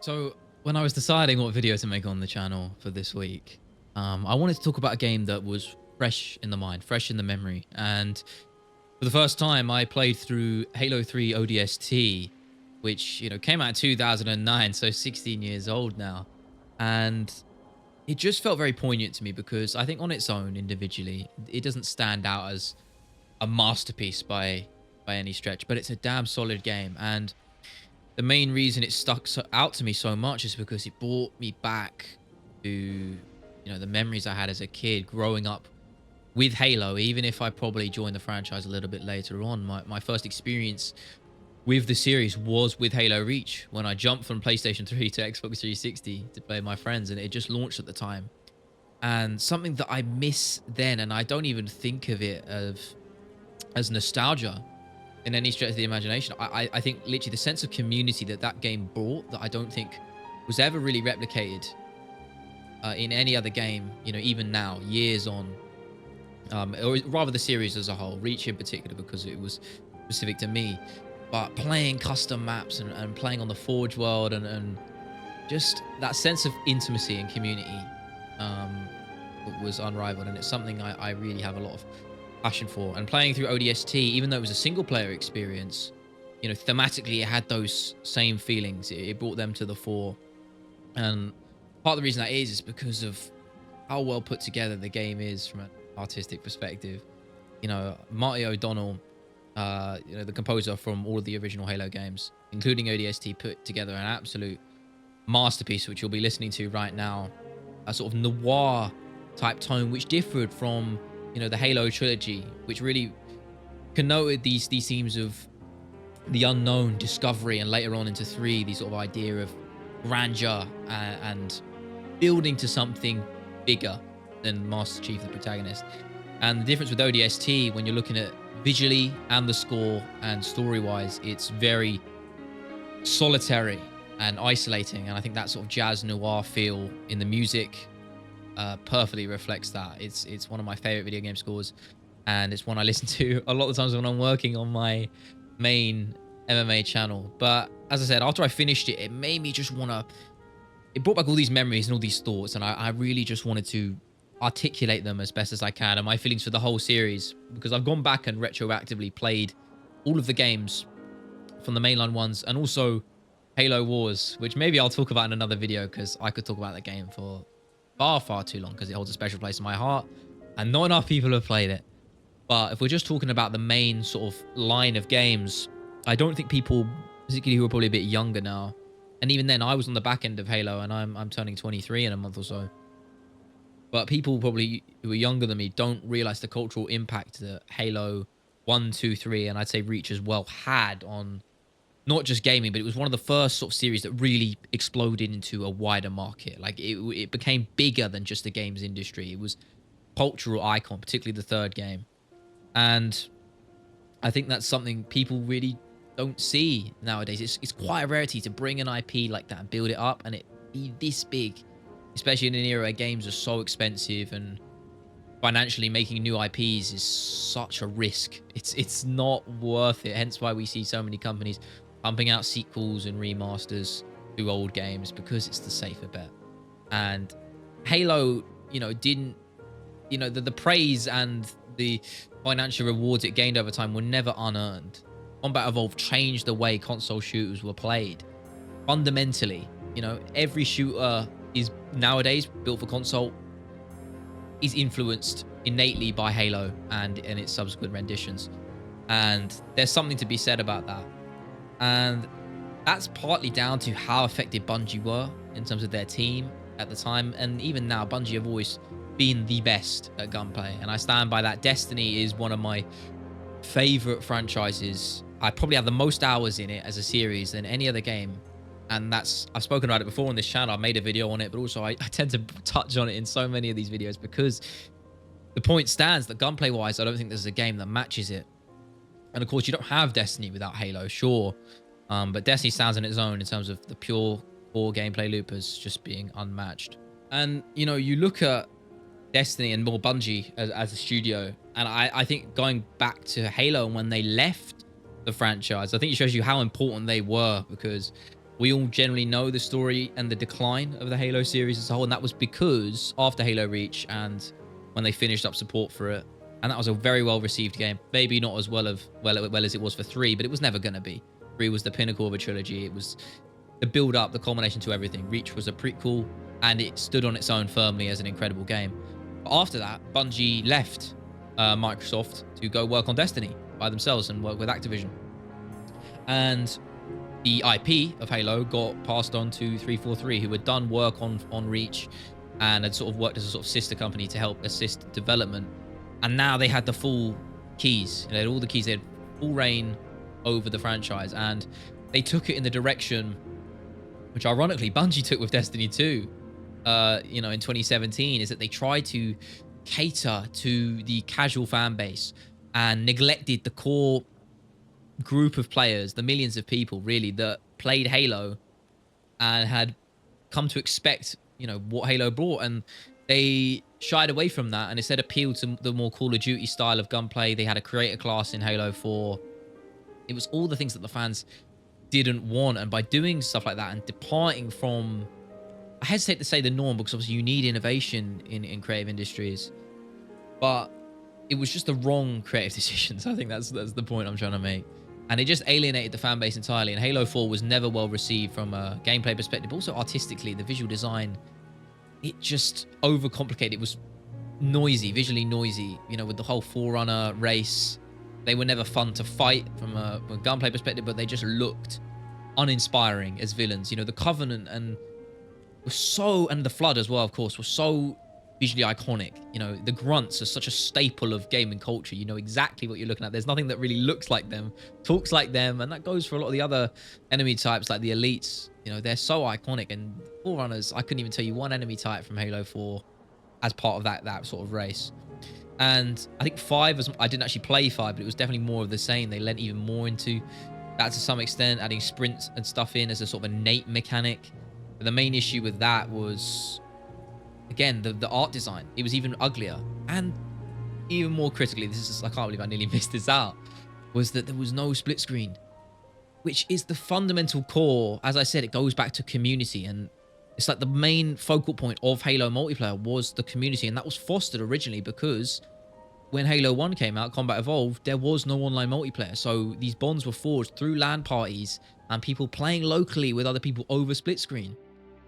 So when I was deciding what video to make on the channel for this week, I wanted to talk about a game that was fresh in the mind, fresh in the memory. And for the first time, I played through Halo 3 ODST, which, came out in 2009, so 16 years old now. And it just felt very poignant to me because I think on its own, individually, it doesn't stand out as a masterpiece by any stretch, but it's a damn solid game. And the main reason it stuck out to me so much is because it brought me back to, the memories I had as a kid growing up with Halo. Even if I probably joined the franchise a little bit later on, my first experience with the series was with Halo Reach when I jumped from PlayStation 3 to Xbox 360 to play with my friends, and it just launched at the time. And something that I miss then, and I don't even think of it as nostalgia in any stretch of the imagination. I think literally the sense of community that game brought, that I don't think was ever really replicated in any other game, even now, years on, or rather the series as a whole, Reach in particular, because it was specific to me. But playing custom maps and playing on the Forge world and just that sense of intimacy and community was unrivaled, and it's something I really have a lot of passion for. And playing through ODST, even though it was a single player experience, thematically it had those same feelings. It brought them to the fore. And part of the reason that is because of how well put together the game is from an artistic perspective. Marty O'Donnell, the composer from all of the original Halo games, including ODST, put together an absolute masterpiece, which you'll be listening to right now. A sort of noir type tone, which differed from the Halo trilogy, which really connoted these themes of the unknown, discovery, and later on into 3, the sort of idea of grandeur and building to something bigger than Master Chief, the protagonist. And the difference with ODST, when you're looking at visually and the score and story-wise, it's very solitary and isolating. And I think that sort of jazz noir feel in the music perfectly reflects that. It's one of my favorite video game scores, and it's one I listen to a lot of the times when I'm working on my main MMA channel. But as I said, after I finished it, it made me just it brought back all these memories and all these thoughts, and I really just wanted to articulate them as best as I can, and my feelings for the whole series, because I've gone back and retroactively played all of the games from the mainline ones, and also Halo Wars, which maybe I'll talk about in another video, because I could talk about the game for far too long, because it holds a special place in my heart and not enough people have played it. But if we're just talking about the main sort of line of games, I don't think people, particularly who are probably a bit younger now, and even then I was on the back end of Halo, and I'm turning 23 in a month or so, but people probably who are younger than me don't realize the cultural impact that Halo 1, 2, 3, and I'd say Reach as well had on not just gaming, but it was one of the first sort of series that really exploded into a wider market. Like it became bigger than just the games industry. It was cultural icon, particularly the third game. And I think that's something people really don't see nowadays. It's quite a rarity to bring an IP like that and build it up and it be this big, especially in an era where games are so expensive and financially making new IPs is such a risk. It's not worth it. Hence why we see so many companies pumping out sequels and remasters to old games, because it's the safer bet. And Halo, didn't, the praise and the financial rewards it gained over time were never unearned. Combat Evolved changed the way console shooters were played. Fundamentally, every shooter is nowadays built for console is influenced innately by Halo and its subsequent renditions. And there's something to be said about that. And that's partly down to how effective Bungie were in terms of their team at the time. And even now, Bungie have always been the best at gunplay. And I stand by that. Destiny is one of my favorite franchises. I probably have the most hours in it as a series than any other game. And I've spoken about it before on this channel. I've made a video on it, but also I tend to touch on it in so many of these videos because the point stands that gunplay wise, I don't think there's a game that matches it. And of course, you don't have Destiny without Halo, sure. But Destiny stands on its own in terms of the pure core gameplay loop as just being unmatched. And, you look at Destiny and more Bungie as a studio, and I think going back to Halo and when they left the franchise, I think it shows you how important they were, because We all generally know the story and the decline of the Halo series as a whole, and that was because after Halo Reach and when they finished up support for it, and that was a very well received game. Maybe not as well as it was for 3, but it was never going to be. 3 was the pinnacle of a trilogy. It was the build up, the culmination to everything. Reach was a prequel, and it stood on its own firmly as an incredible game. But after that, Bungie left Microsoft to go work on Destiny by themselves and work with Activision. And the IP of Halo got passed on to 343, who had done work on Reach and had sort of worked as a sort of sister company to help assist development. And now they had the full keys. They had all the keys. They had full reign over the franchise, and they took it in the direction which, ironically, Bungie took with Destiny 2. In 2017, is that they tried to cater to the casual fan base and neglected the core group of players, the millions of people really that played Halo and had come to expect, what Halo brought, and they shied away from that and instead appealed to the more Call of Duty style of gunplay. They had a creator class in Halo 4. It was all the things that the fans didn't want, and by doing stuff like that and departing from, I hesitate to say the norm, because obviously you need innovation in creative industries, but it was just the wrong creative decisions. I think that's the point I'm trying to make. And it just alienated the fan base entirely. And Halo 4 was never well received from a gameplay perspective. Also artistically, the visual design, it just overcomplicated. It was noisy, visually noisy, with the whole Forerunner race. They were never fun to fight from a gunplay perspective, but they just looked uninspiring as villains. The Covenant and the Flood as well, of course, were so visually iconic. The grunts are such a staple of gaming culture. You know exactly what you're looking at. There's nothing that really looks like them, talks like them, and that goes for a lot of the other enemy types like the elites. They're so iconic. And Forerunners, I couldn't even tell you one enemy type from Halo 4 as part of that sort of race. And I think 5 was, I didn't actually play 5, but it was definitely more of the same. They lent even more into that to some extent, adding sprints and stuff in as a sort of innate mechanic. But the main issue with that was, again, the art design. It was even uglier. And even more critically, I can't believe I nearly missed this out, was that there was no split screen, which is the fundamental core. As I said, it goes back to community, and it's like the main focal point of Halo multiplayer was the community, and that was fostered originally because when Halo 1 came out, Combat Evolved, there was no online multiplayer. So these bonds were forged through LAN parties and people playing locally with other people over split screen.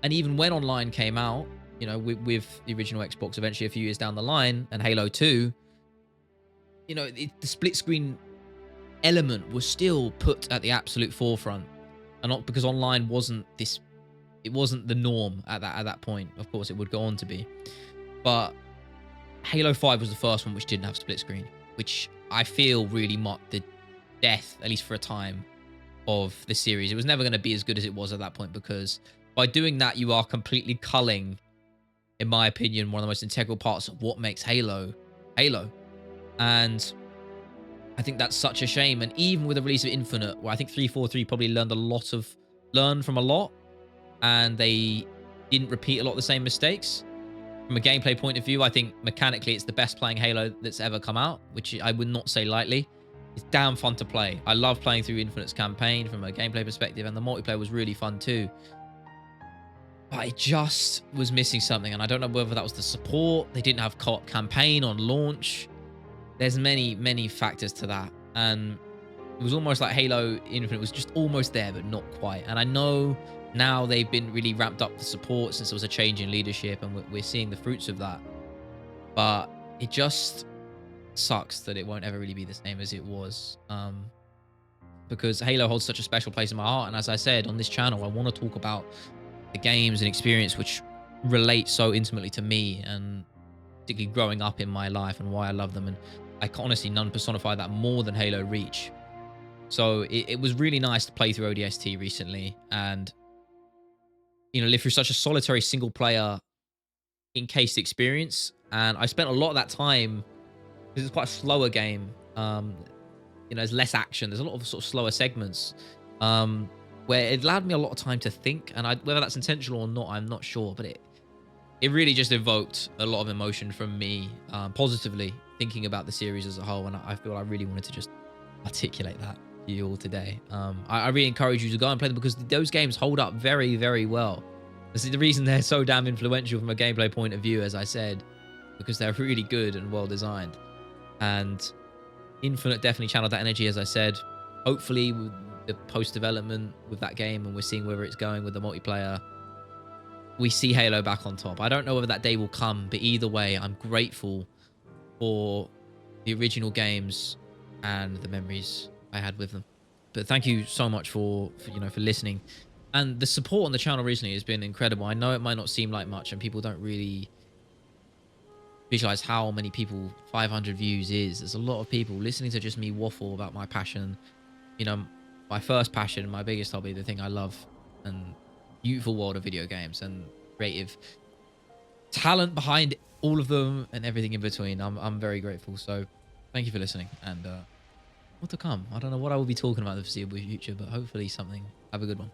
And even when online came out, with the original Xbox eventually a few years down the line, and Halo 2, the split screen element was still put at the absolute forefront. And not because online wasn't the norm at that point. Of course, it would go on to be. But Halo 5 was the first one which didn't have split screen, which I feel really marked the death, at least for a time, of the series. It was never going to be as good as it was at that point, because by doing that, you are completely culling, in my opinion, one of the most integral parts of what makes Halo, Halo. And I think that's such a shame. And even with the release of Infinite, where I think 343 probably learned from a lot, and they didn't repeat a lot of the same mistakes. From a gameplay point of view, I think mechanically it's the best playing Halo that's ever come out, which I would not say lightly. It's damn fun to play. I love playing through Infinite's campaign from a gameplay perspective, and the multiplayer was really fun too. But it just was missing something, and I don't know whether that was the support. They didn't have co-op campaign on launch. There's many, many factors to that, and it was almost like Halo Infinite was just almost there, but not quite. And I know now they've been really ramped up the support since there was a change in leadership, and we're seeing the fruits of that. But it just sucks that it won't ever really be the same as it was, because Halo holds such a special place in my heart. And as I said on this channel, I want to talk about the games and experience which relate so intimately to me, and particularly growing up in my life, and why I love them. And I can honestly none personify that more than Halo Reach. So it was really nice to play through ODST recently and live through such a solitary single player encased experience. And I spent a lot of that time, because it's quite a slower game. There's less action. There's a lot of sort of slower segments, where it allowed me a lot of time to think. And whether that's intentional or not, I'm not sure. But it really just evoked a lot of emotion from me, positively thinking about the series as a whole. And I feel I really wanted to just articulate that. you all today. I really encourage you to go and play them because those games hold up very, very well. This is the reason they're so damn influential from a gameplay point of view, as I said, because they're really good and well designed. And Infinite definitely channeled that energy, as I said. Hopefully, with the post-development with that game, and we're seeing where it's going with the multiplayer, we see Halo back on top. I don't know whether that day will come, but either way, I'm grateful for the original games and the memories I had with them. But thank you so much for listening. And the support on the channel recently has been incredible. I know it might not seem like much, and people don't really visualize how many people 500 views is. There's a lot of people listening to just me waffle about my passion, my first passion, my biggest hobby, the thing I love, and beautiful world of video games and creative talent behind all of them and everything in between. I'm very grateful. So thank you for listening, and what to come. I don't know what I will be talking about in the foreseeable future, but hopefully something. Have a good one.